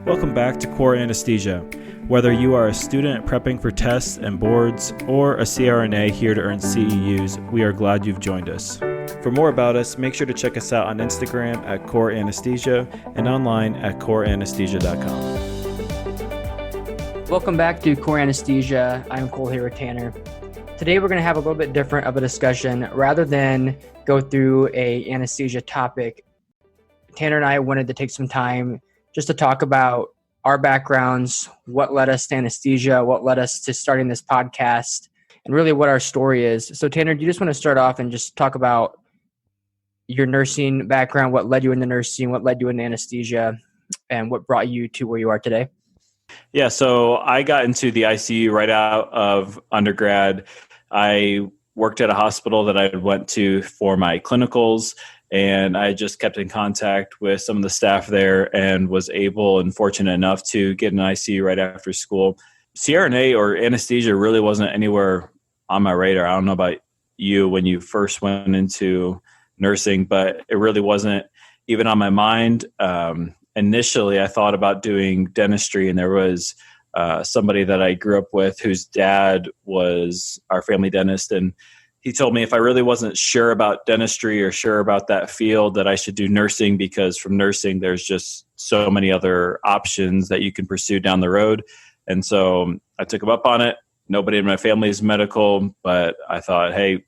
Welcome back to Core Anesthesia. Whether you are a student prepping for tests and boards or a CRNA here to earn CEUs, we are glad you've joined us. For more about us, make sure to check us out on Instagram at Core Anesthesia and online at coreanesthesia.com. Welcome back to Core Anesthesia. I'm Cole here with Tanner. Today we're going to have a little bit different of a discussion. Rather than go through a anesthesia topic, Tanner and I wanted to take some time just to talk about our backgrounds, what led us to anesthesia, what led us to starting this podcast, and really what our story is. So Tanner, do you just want to start off and just talk about your nursing background, what led you into nursing, what led you into anesthesia, and what brought you to where you are today? Yeah, so I got into the ICU right out of undergrad. I worked at a hospital that I went to for my clinicals, and I just kept in contact with some of the staff there and was able and fortunate enough to get an ICU right after school. CRNA or anesthesia really wasn't anywhere on my radar. I don't know about you when you first went into nursing, but it really wasn't even on my mind. Initially, I thought about doing dentistry, and there was somebody that I grew up with whose dad was our family dentist, and he told me if I really wasn't sure about dentistry or sure about that field, that I should do nursing, because from nursing, there's just so many other options that you can pursue down the road. And so I took him up on it. Nobody in my family is medical, but I thought, hey,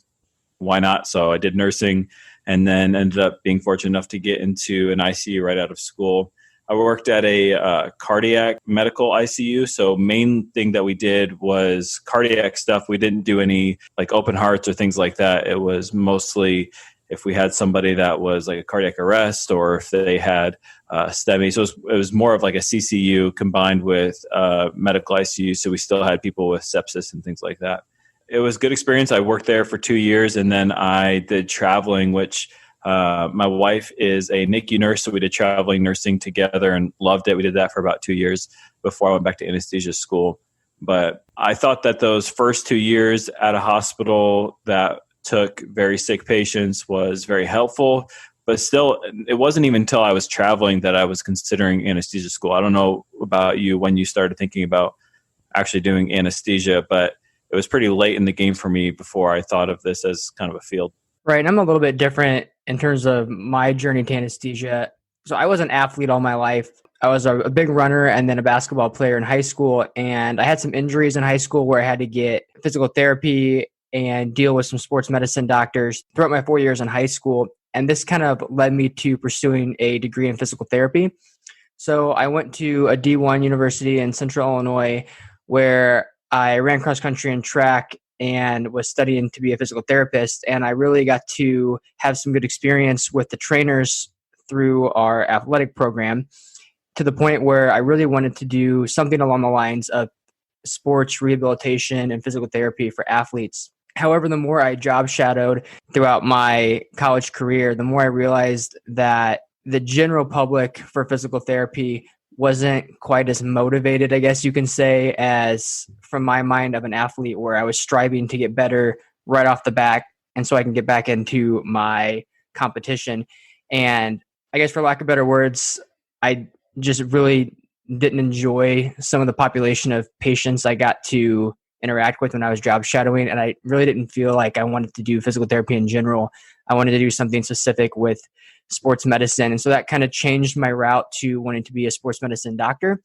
why not? So I did nursing and then ended up being fortunate enough to get into an ICU right out of school. I worked at a cardiac medical ICU. So main thing that we did was cardiac stuff. We didn't do any like open hearts or things like that. It was mostly if we had somebody that was like a cardiac arrest or if they had STEMI. So it was more of like a CCU combined with medical ICU. So we still had people with sepsis and things like that. It was a good experience. I worked there for 2 years, and then I did traveling, which my wife is a NICU nurse, so we did traveling nursing together and loved it. We did that for about 2 years before I went back to anesthesia school. But I thought that those first 2 years at a hospital that took very sick patients was very helpful. But still, it wasn't even until I was traveling that I was considering anesthesia school. I don't know about you when you started thinking about actually doing anesthesia, but it was pretty late in the game for me before I thought of this as kind of a field. Right. And I'm a little bit different in terms of my journey to anesthesia. So I was an athlete all my life. I was a big runner and then a basketball player in high school. And I had some injuries in high school where I had to get physical therapy and deal with some sports medicine doctors throughout my 4 years in high school. And this kind of led me to pursuing a degree in physical therapy. So I went to a D1 university in Central Illinois where I ran cross country and track and was studying to be a physical therapist. And I really got to have some good experience with the trainers through our athletic program, to the point where I really wanted to do something along the lines of sports rehabilitation and physical therapy for athletes. However, the more I job shadowed throughout my college career, the more I realized that the general public for physical therapy wasn't quite as motivated, I guess you can say, as from my mind of an athlete, where I was striving to get better right off the bat, and so I can get back into my competition. And I guess, for lack of better words, I just really didn't enjoy some of the population of patients I got to interact with when I was job shadowing, and I really didn't feel like I wanted to do physical therapy in general. I wanted to do something specific with sports medicine. And so that kind of changed my route to wanting to be a sports medicine doctor.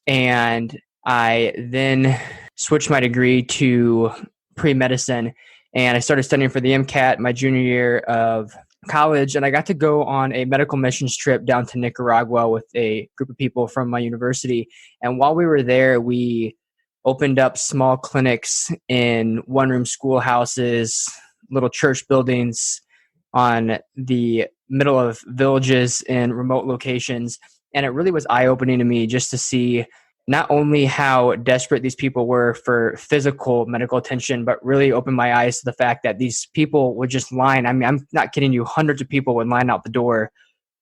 And I then switched my degree to pre-medicine, and I started studying for the MCAT my junior year of college. And I got to go on a medical missions trip down to Nicaragua with a group of people from my university. And while we were there, we opened up small clinics in one-room schoolhouses, little church buildings on the middle of villages in remote locations. And it really was eye-opening to me just to see not only how desperate these people were for physical medical attention, but really opened my eyes to the fact that these people would just line. I mean, I'm not kidding you, hundreds of people would line out the door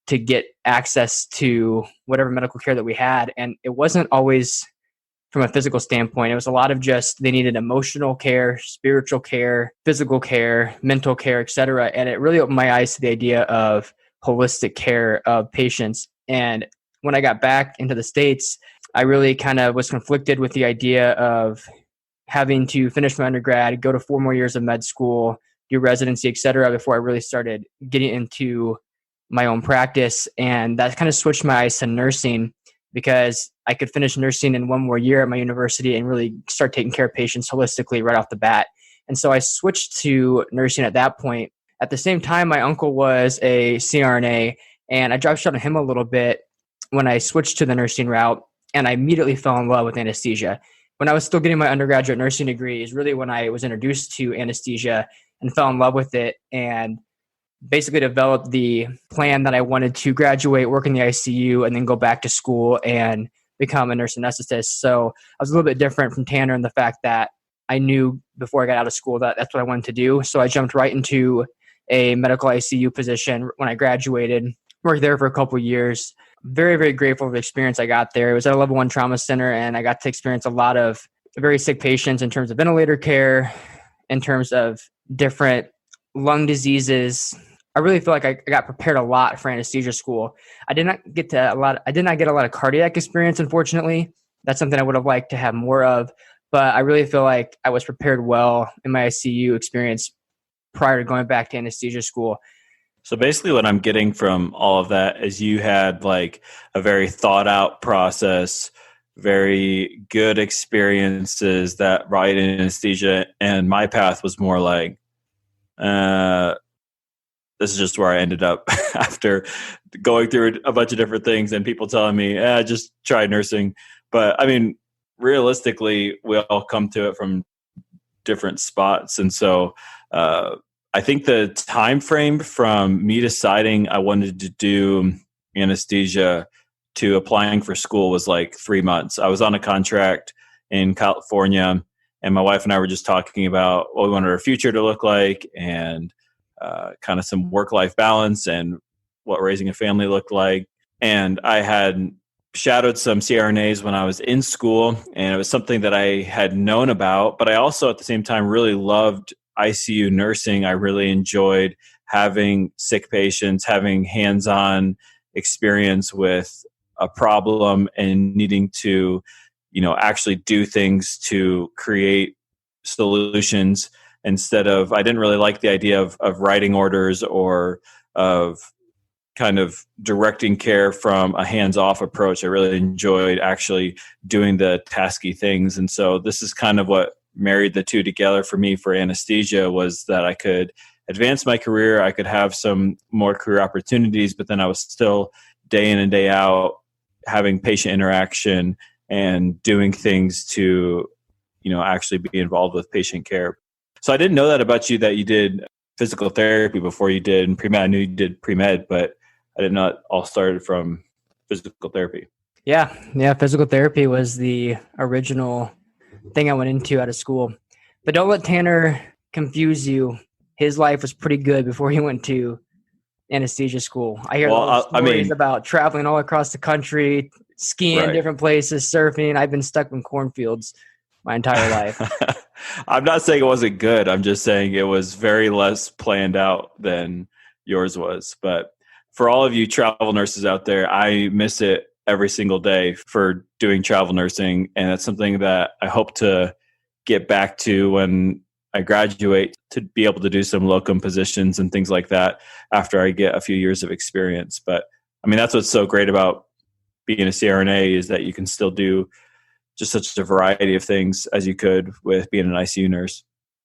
to get access to whatever medical care that we had. And it wasn't always from a physical standpoint. It was a lot of just, they needed emotional care, spiritual care, physical care, mental care, etc. And it really opened my eyes to the idea of holistic care of patients. And when I got back into the States, I really kind of was conflicted with the idea of having to finish my undergrad, go to 4 more years of med school, do residency, et cetera, before I really started getting into my own practice. And that kind of switched my eyes to nursing, because I could finish nursing in 1 more year at my university and really start taking care of patients holistically right off the bat. And so I switched to nursing at that point. At the same time, my uncle was a CRNA, and I dropped shot on him a little bit when I switched to the nursing route, and I immediately fell in love with anesthesia. When I was still getting my undergraduate nursing degree is really when I was introduced to anesthesia and fell in love with it, and basically developed the plan that I wanted to graduate, work in the ICU, and then go back to school and become a nurse anesthetist. So I was a little bit different from Tanner in the fact that I knew before I got out of school that that's what I wanted to do. So I jumped right into a medical ICU position when I graduated, worked there for a couple of years. Very, very grateful for the experience I got there. It was at a level 1 trauma center, and I got to experience a lot of very sick patients in terms of ventilator care, in terms of different lung diseases. I really feel like I got prepared a lot for anesthesia school. I did not get a lot of cardiac experience, unfortunately. That's something I would have liked to have more of, but I really feel like I was prepared well in my ICU experience prior to going back to anesthesia school. So basically what I'm getting from all of that is you had like a very thought out process, very good experiences that brought you in anesthesia. And my path was more like, this is just where I ended up after going through a bunch of different things and people telling me, just try nursing. But I mean, realistically, we all come to it from different spots. And so, I think the time frame from me deciding I wanted to do anesthesia to applying for school was like 3 months. I was on a contract in California, and my wife and I were just talking about what we wanted our future to look like, and kind of some work-life balance and what raising a family looked like. And I had shadowed some CRNAs when I was in school, and it was something that I had known about, but I also at the same time really loved ICU nursing. I really enjoyed having sick patients, having hands-on experience with a problem and needing to, actually do things to create solutions instead of, I didn't really like the idea of writing orders or of kind of directing care from a hands-off approach. I really enjoyed actually doing the tasky things. And so this is kind of what married the two together for me for anesthesia, was that I could advance my career. I could have some more career opportunities, but then I was still day in and day out having patient interaction and doing things to, actually be involved with patient care. So I didn't know that about you, that you did physical therapy before you did pre-med. I knew you did pre-med, but I didn't know it all started from physical therapy. Yeah. Physical therapy was the original thing I went into out of school. But don't let Tanner confuse you. His life was pretty good before he went to anesthesia school. I hear stories about traveling all across the country, skiing different places, surfing. I've been stuck in cornfields my entire life. I'm not saying it wasn't good. I'm just saying it was very less planned out than yours was. But for all of you travel nurses out there, I miss it every single day for doing travel nursing. And that's something that I hope to get back to when I graduate, to be able to do some locum positions and things like that after I get a few years of experience. But I mean, that's what's so great about being a CRNA, is that you can still do just such a variety of things as you could with being an ICU nurse.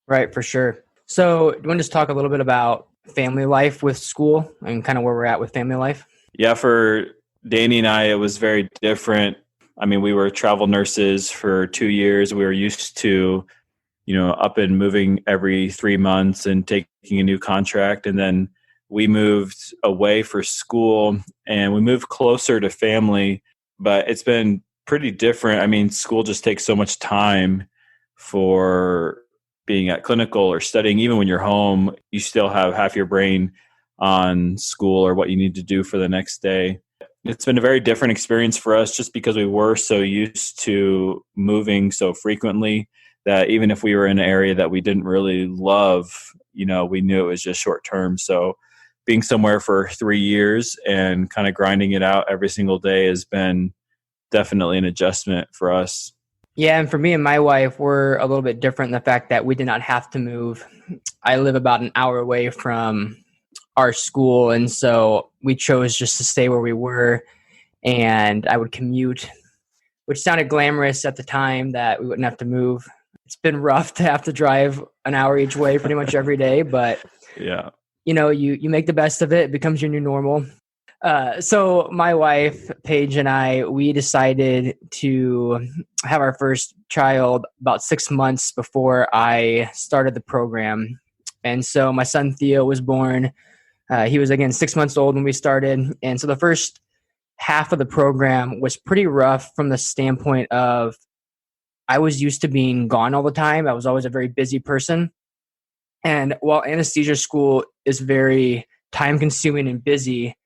Right, for sure. So do you want to just talk a little bit about family life with school and kind of where we're at with family life? Yeah, for Danny and I, it was very different. I mean, we were travel nurses for 2 years. We were used to, up and moving every 3 months and taking a new contract. And then we moved away for school and we moved closer to family, but it's been pretty different. I mean, school just takes so much time for being at clinical or studying. Even when you're home, you still have half your brain on school or what you need to do for the next day. It's been a very different experience for us just because we were so used to moving so frequently that even if we were in an area that we didn't really love, we knew it was just short term. So being somewhere for 3 years and kind of grinding it out every single day has been definitely an adjustment for us. Yeah, and for me and my wife, we're a little bit different in the fact that we did not have to move. I live about an hour away from our school, and so we chose just to stay where we were, and I would commute, which sounded glamorous at the time that we wouldn't have to move. It's been rough to have to drive an hour each way pretty much every day, but yeah, you make the best of it. It becomes your new normal. So my wife, Paige, and I, we decided to have our first child about 6 months before I started the program. And so my son, Theo, was born. He was, again, 6 months old when we started. And so the first half of the program was pretty rough from the standpoint of I was used to being gone all the time. I was always a very busy person. And while anesthesia school is very time consuming and busy,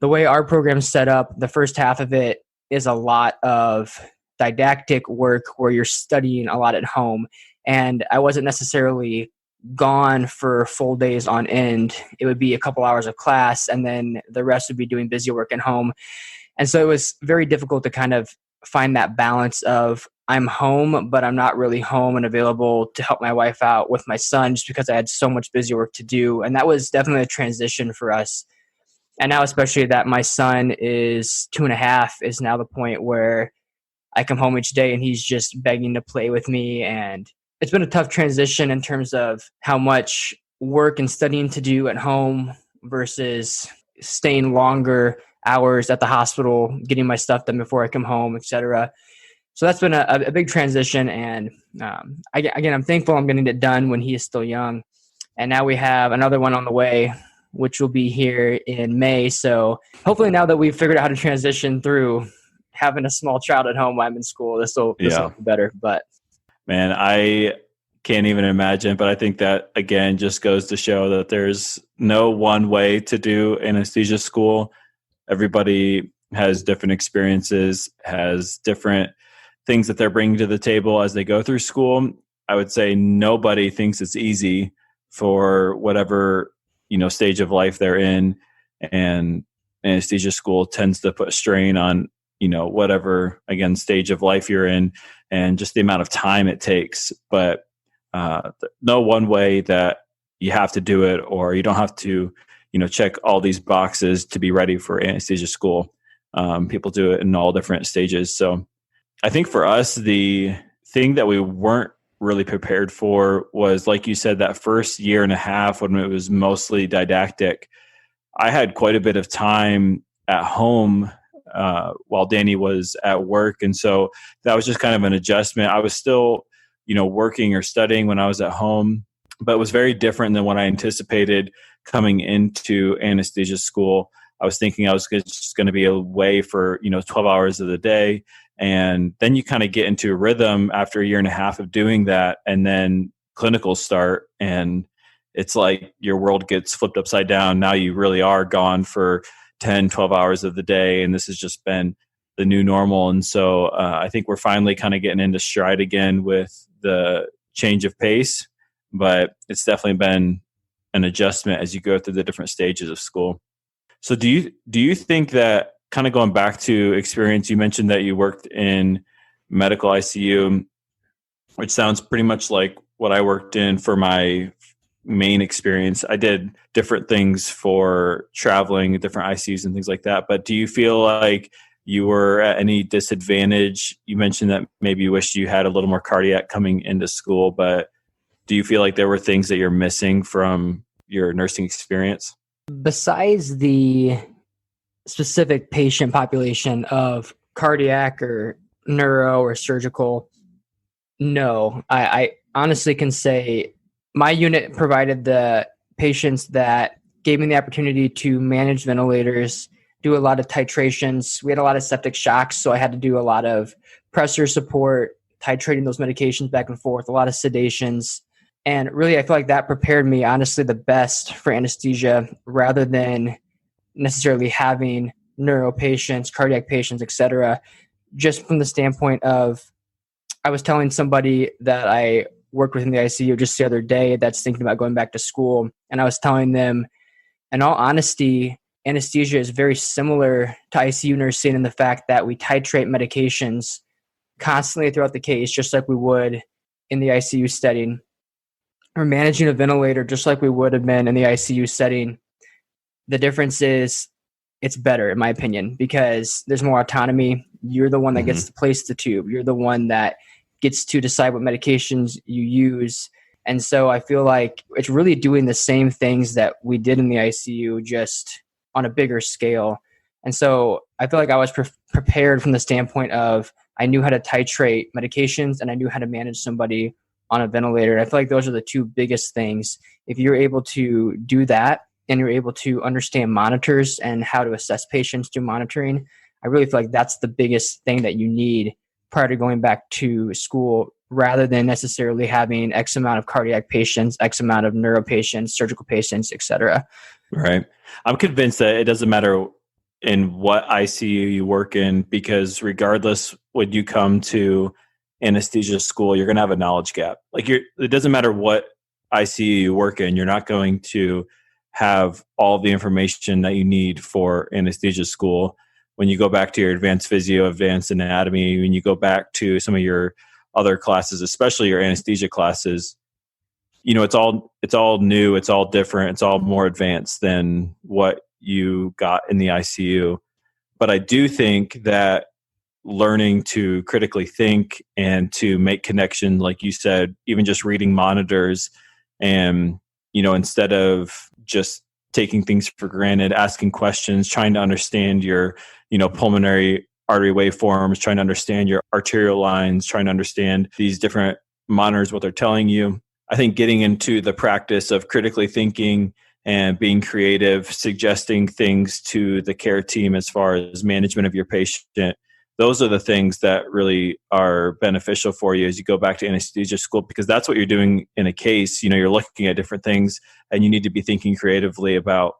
the way our program's set up, the first half of it is a lot of didactic work where you're studying a lot at home. And I wasn't necessarily gone for full days on end. It would be a couple hours of class, and then the rest would be doing busy work at home. And so it was very difficult to kind of find that balance of I'm home, but I'm not really home and available to help my wife out with my son just because I had so much busy work to do. And that was definitely a transition for us. And now, especially that my son is 2.5, is now the point where I come home each day and he's just begging to play with me. And it's been a tough transition in terms of how much work and studying to do at home versus staying longer hours at the hospital, getting my stuff done before I come home, etc. So that's been a big transition. And again, I'm thankful I'm getting it done when he is still young. And now we have another one on the way, which will be here in May. So hopefully now that we've figured out how to transition through having a small child at home while I'm in school, this will be better. But man, I can't even imagine. But I think that, again, just goes to show that there's no one way to do anesthesia school. Everybody has different experiences, has different things that they're bringing to the table as they go through school. I would say nobody thinks it's easy for whatever stage of life they're in, and anesthesia school tends to put a strain on whatever, again, stage of life you're in, and just the amount of time it takes. But no one way that you have to do it, or you don't have to check all these boxes to be ready for anesthesia school. People do it in all different stages. So I think for us, the thing that we weren't really prepared for was, like you said, that first year and a half when it was mostly didactic. I had quite a bit of time at home while Danny was at work. And so that was just kind of an adjustment. I was still, working or studying when I was at home, but it was very different than what I anticipated coming into anesthesia school. I was thinking I was just going to be away for, 12 hours of the day. And then you kind of get into a rhythm after a year and a half of doing that. And then clinicals start, and it's like your world gets flipped upside down. Now you really are gone for 10, 12 hours of the day. And this has just been the new normal. And so I think we're finally kind of getting into stride again with the change of pace, but it's definitely been an adjustment as you go through the different stages of school. So do you think that, kind of going back to experience, you mentioned that you worked in medical ICU, which sounds pretty much like what I worked in for my main experience. I did different things for traveling, different ICUs and things like that. But do you feel like you were at any disadvantage? You mentioned that maybe you wish you had a little more cardiac coming into school, but do you feel like there were things that you're missing from your nursing experience? Besides the specific patient population of cardiac or neuro or surgical, no. I honestly can say my unit provided the patients that gave me the opportunity to manage ventilators, do a lot of titrations. We had a lot of septic shocks, so I had to do a lot of pressure support, titrating those medications back and forth, a lot of sedations. And really, I feel like that prepared me, honestly, the best for anesthesia rather than necessarily having neuro patients, cardiac patients, etc. Just from the standpoint of, I was telling somebody that I worked with in the ICU just the other day that's thinking about going back to school, and I was telling them, in all honesty, anesthesia is very similar to ICU nursing in the fact that we titrate medications constantly throughout the case, just like we would in the ICU setting. We're managing a ventilator just like we would have been in the ICU setting. The difference is it's better, in my opinion, because there's more autonomy. You're the one that gets to place the tube. You're the one that gets to decide what medications you use. And so I feel like it's really doing the same things that we did in the ICU, just on a bigger scale. And so I feel like I was prepared from the standpoint of I knew how to titrate medications and I knew how to manage somebody on a ventilator. And I feel like those are the two biggest things. If you're able to do that and you're able to understand monitors and how to assess patients through monitoring, I really feel like that's the biggest thing that you need prior to going back to school, rather than necessarily having X amount of cardiac patients, X amount of neuro patients, surgical patients, et cetera. Right. I'm convinced that it doesn't matter in what ICU you work in, because regardless, when you come to anesthesia school, you're going to have a knowledge gap. Like it doesn't matter what ICU you work in, you're not going to have all the information that you need for anesthesia school. When you go back to your advanced physio, advanced anatomy, when you go back to some of your other classes, especially your anesthesia classes, it's all new, it's all different, it's all more advanced than what you got in the ICU. But I do think that learning to critically think and to make connections, like you said, even just reading monitors and, instead of just taking things for granted, asking questions, trying to understand your, pulmonary artery waveforms, trying to understand your arterial lines, trying to understand these different monitors, what they're telling you. I think getting into the practice of critically thinking and being creative, suggesting things to the care team as far as management of your patient, those are the things that really are beneficial for you as you go back to anesthesia school, because that's what you're doing in a case. You're looking at different things and you need to be thinking creatively about,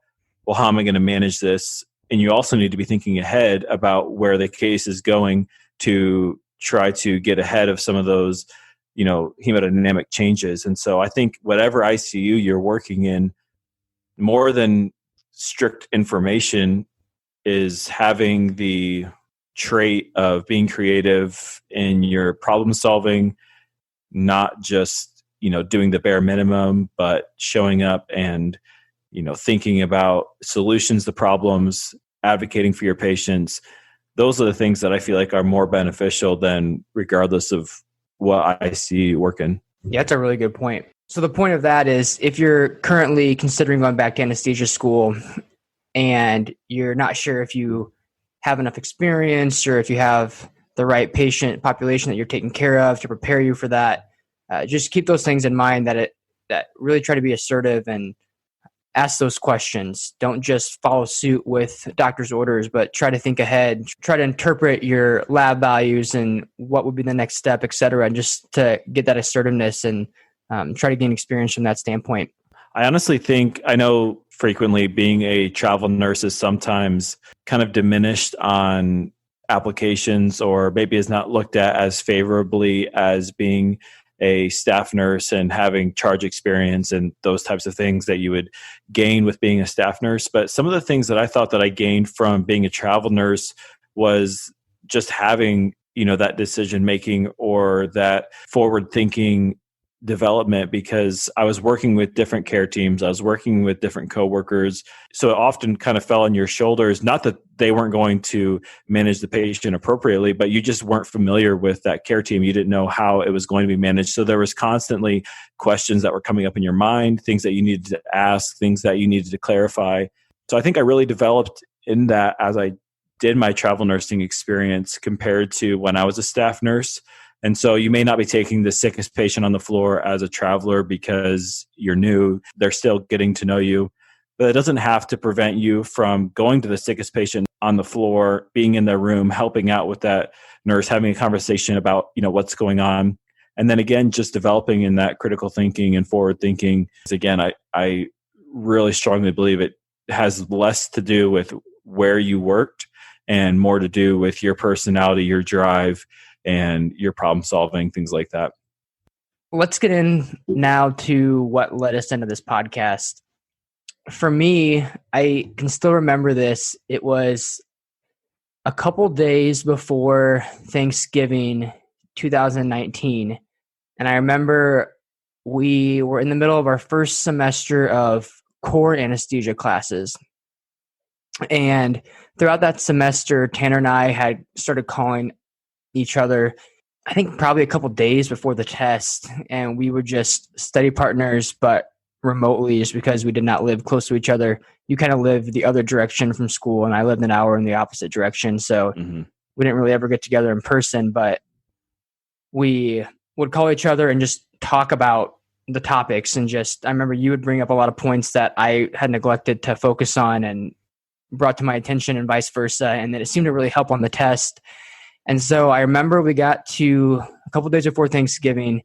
well, how am I going to manage this? And you also need to be thinking ahead about where the case is going to try to get ahead of some of those, hemodynamic changes. And so I think whatever ICU you're working in, more than strict information, is having the trait of being creative in your problem solving, not just, doing the bare minimum, but showing up and, thinking about solutions to problems, advocating for your patients. Those are the things that I feel like are more beneficial than regardless of what ICU you work in. Yeah, that's a really good point. So the point of that is, if you're currently considering going back to anesthesia school and you're not sure if you have enough experience or if you have the right patient population that you're taking care of to prepare you for that, just keep those things in mind, that really try to be assertive and ask those questions. Don't just follow suit with doctor's orders, but try to think ahead, try to interpret your lab values and what would be the next step, et cetera, and just to get that assertiveness and try to gain experience from that standpoint. I honestly think, I know frequently being a travel nurse is sometimes kind of diminished on applications, or maybe is not looked at as favorably as being a staff nurse and having charge experience and those types of things that you would gain with being a staff nurse. But some of the things that I thought that I gained from being a travel nurse was just having, that decision making or that forward thinking development, because I was working with different care teams. I was working with different coworkers. So it often kind of fell on your shoulders, not that they weren't going to manage the patient appropriately, but you just weren't familiar with that care team. You didn't know how it was going to be managed. So there was constantly questions that were coming up in your mind, things that you needed to ask, things that you needed to clarify. So I think I really developed in that as I did my travel nursing experience compared to when I was a staff nurse. And so you may not be taking the sickest patient on the floor as a traveler because you're new. They're still getting to know you. But it doesn't have to prevent you from going to the sickest patient on the floor, being in their room, helping out with that nurse, having a conversation about, what's going on. And then again, just developing in that critical thinking and forward thinking. Again, I really strongly believe it has less to do with where you worked and more to do with your personality, your drive, and your problem solving, things like that. Let's get in now to what led us into this podcast. for me, I can still remember this. It was a couple days before Thanksgiving 2019. And I remember we were in the middle of our first semester of core anesthesia classes. And throughout that semester, Tanner and I had started calling each other, I think probably a couple days before the test. And we were just study partners, but remotely, just because we did not live close to each other. You kind of lived the other direction from school, and I lived an hour in the opposite direction. So we didn't really ever get together in person, but we would call each other and just talk about the topics. And just, I remember you would bring up a lot of points that I had neglected to focus on and brought to my attention, and vice versa. And then it seemed to really help on the test. And so I remember we got to a couple days before Thanksgiving,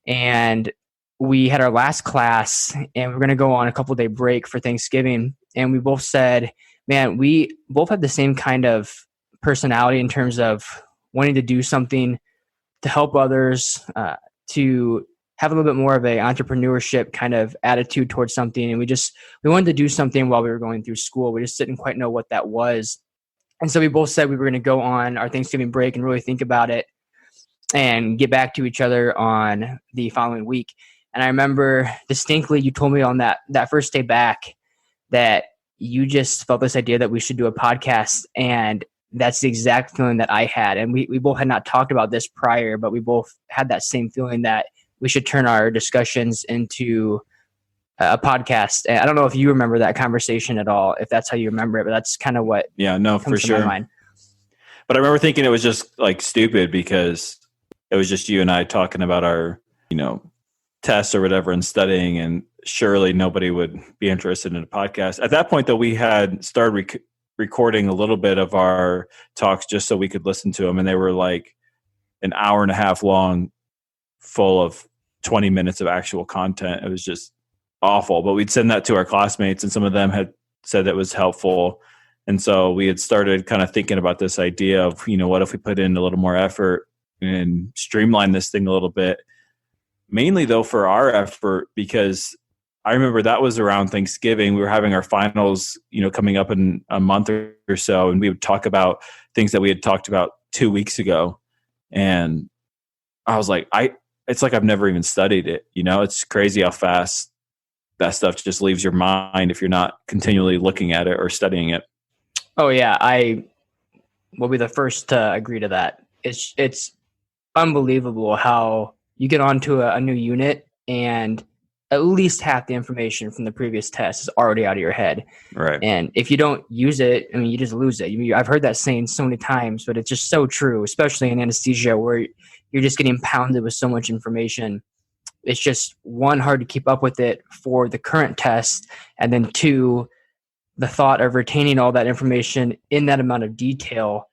and we had our last class, and we were going to go on a couple day break for Thanksgiving. And we both said, man, we both had the same kind of personality in terms of wanting to do something to help others, to have a little bit more of a entrepreneurship kind of attitude towards something. And we wanted to do something while we were going through school. We just didn't quite know what that was. And so we both said we were going to go on our Thanksgiving break and really think about it and get back to each other on the following week. And I remember distinctly you told me on that first day back that you just felt this idea that we should do a podcast. And that's the exact feeling that I had. And we both had not talked about this prior, but we both had that same feeling that we should turn our discussions into a podcast. And I don't know if you remember that conversation at all, if that's how you remember it, but that's kind of what comes for sure. to my mind. But I remember thinking it was just like stupid because it was just you and I talking about our, tests or whatever and studying, and surely nobody would be interested in a podcast. At that point, though, we had started recording a little bit of our talks just so we could listen to them, and they were like an hour and a half long, full of 20 minutes of actual content. It was just awful, but we'd send that to our classmates, and some of them had said that was helpful. And so we had started kind of thinking about this idea of, what if we put in a little more effort and streamline this thing a little bit, mainly though for our effort, because I remember that was around Thanksgiving. We were having our finals, coming up in a month or so, and we would talk about things that we had talked about 2 weeks ago. And I was like, it's like I've never even studied it. It's crazy how fast that stuff just leaves your mind if you're not continually looking at it or studying it. Oh yeah, I will be the first to agree to that. It's unbelievable how you get onto a new unit and at least half the information from the previous test is already out of your head. Right. And if you don't use it, you just lose it. I've heard that saying so many times, but it's just so true, especially in anesthesia where you're just getting pounded with so much information. It's just, one, hard to keep up with it for the current test. And then two, the thought of retaining all that information in that amount of detail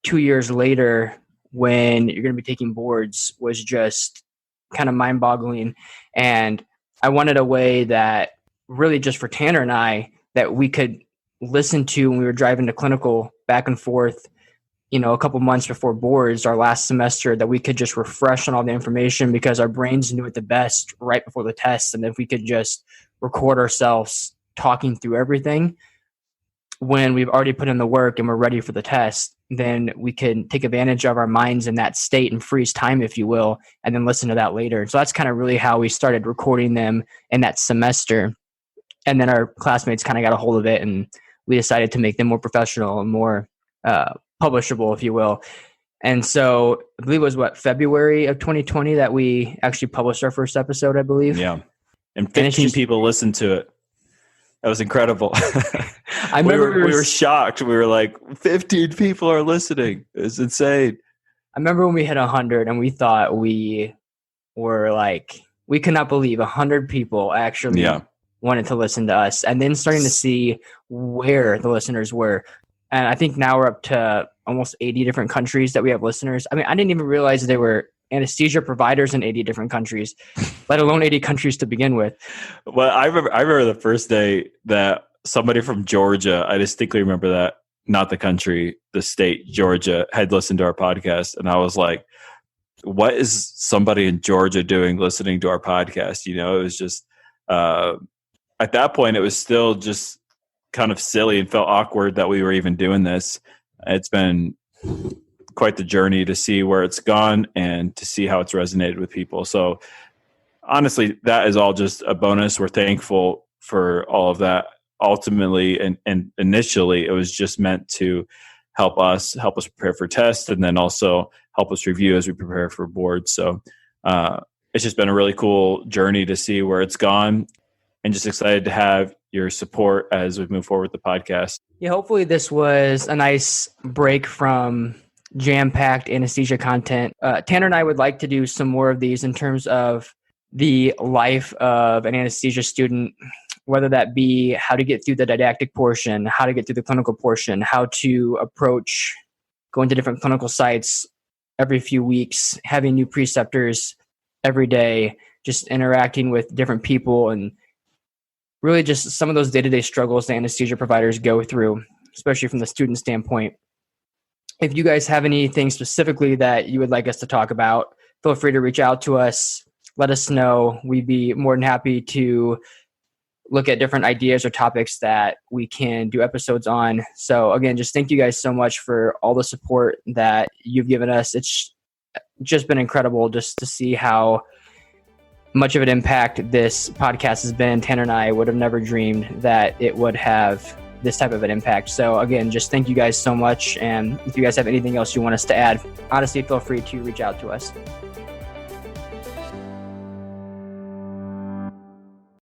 2 years later when you're going to be taking boards was just kind of mind-boggling. And I wanted a way that really just for Tanner and I that we could listen to when we were driving to clinical back and forth, a couple months before boards, our last semester, that we could just refresh on all the information because our brains knew it the best right before the test. And if we could just record ourselves talking through everything when we've already put in the work and we're ready for the test, then we can take advantage of our minds in that state and freeze time, if you will, and then listen to that later. So that's kind of really how we started recording them in that semester. And then our classmates kind of got a hold of it, and we decided to make them more professional and more publishable, if you will. And so I believe it was February of 2020 that we actually published our first episode, I believe. Yeah. And 15 people listened to it. That was incredible. I remember we were shocked. We were like, 15 people are listening. It's insane. I remember when we hit 100 and we thought we were like, we could not believe 100 people actually wanted to listen to us, and then starting to see where the listeners were. And I think now we're up to almost 80 different countries that we have listeners. I didn't even realize there were anesthesia providers in 80 different countries, let alone 80 countries to begin with. Well, I remember the first day that somebody from Georgia, I distinctly remember that, not the country, the state, Georgia, had listened to our podcast. And I was like, what is somebody in Georgia doing listening to our podcast? It was just, I at that point, it was still just kind of silly and felt awkward that we were even doing this. It's been quite the journey to see where it's gone and to see how it's resonated with people. So honestly, that is all just a bonus. We're thankful for all of that. Ultimately and initially, it was just meant to help us prepare for tests, and then also help us review as we prepare for boards. So it's just been a really cool journey to see where it's gone, and just excited to have your support as we move forward with the podcast. Yeah, hopefully this was a nice break from jam-packed anesthesia content. Tanner and I would like to do some more of these in terms of the life of an anesthesia student, whether that be how to get through the didactic portion, how to get through the clinical portion, how to approach going to different clinical sites every few weeks, having new preceptors every day, just interacting with different people, and really just some of those day-to-day struggles the anesthesia providers go through, especially from the student standpoint. If you guys have anything specifically that you would like us to talk about, feel free to reach out to us. Let us know. We'd be more than happy to look at different ideas or topics that we can do episodes on. So again, just thank you guys so much for all the support that you've given us. It's just been incredible just to see how much of an impact this podcast has been. Tanner and I would have never dreamed that it would have this type of an impact. So again, just thank you guys so much. And if you guys have anything else you want us to add, honestly, feel free to reach out to us.